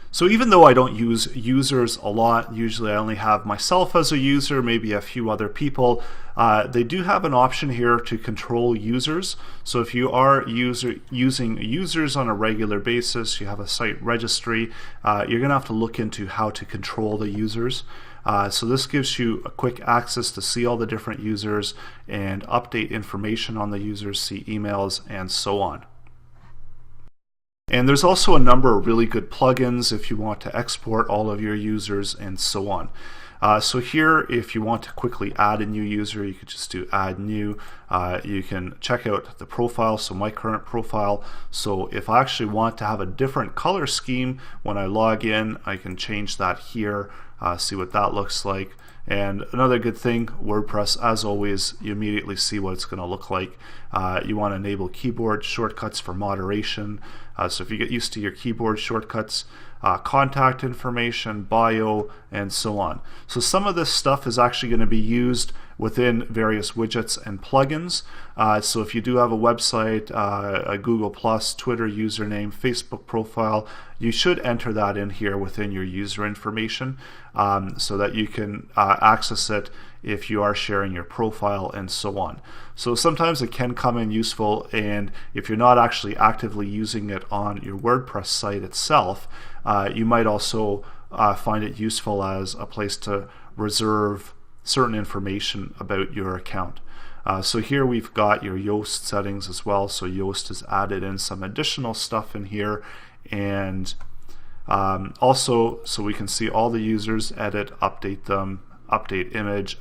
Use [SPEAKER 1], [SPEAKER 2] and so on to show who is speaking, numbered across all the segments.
[SPEAKER 1] So even though I don't use users a lot, usually I only have myself as a user, maybe a few other people, they do have an option here to control users. So if you are using users on a regular basis, you have a site registry, you're going to have to look into how to control the users. So this gives you a quick access to see all the different users and update information on the users, see emails, and so on. And there's also a number of really good plugins if you want to export all of your users and so on. So here, if you want to quickly add a new user, you could just do add new. You can check out the profile, so my current profile. So if I actually want to have a different color scheme when I log in, I can change that here, see what that looks like. And another good thing, WordPress, as always, you immediately see what it's going to look like. You want to enable keyboard shortcuts for moderation. So if you get used to your keyboard shortcuts, contact information, bio, and so on. So some of this stuff is actually going to be used within various widgets and plugins. So if you do have a website, a Google+, Twitter username, Facebook profile, you should enter that in here within your user information so that you can access it if you are sharing your profile and so on. So sometimes it can come in useful, and if you're not actually actively using it on your WordPress site itself, you might also find it useful as a place to reserve certain information about your account. So here we've got your Yoast settings as well. So Yoast has added in some additional stuff in here, and also so we can see all the users, edit, update them, update image,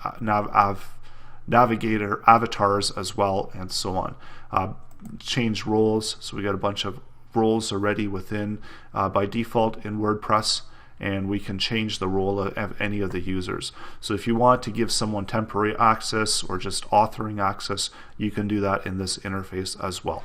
[SPEAKER 1] navigator avatars as well, and so on. Change roles, so we got a bunch of roles already within by default in WordPress, and we can change the role of any of the users. So if you want to give someone temporary access or just authoring access, you can do that in this interface as well.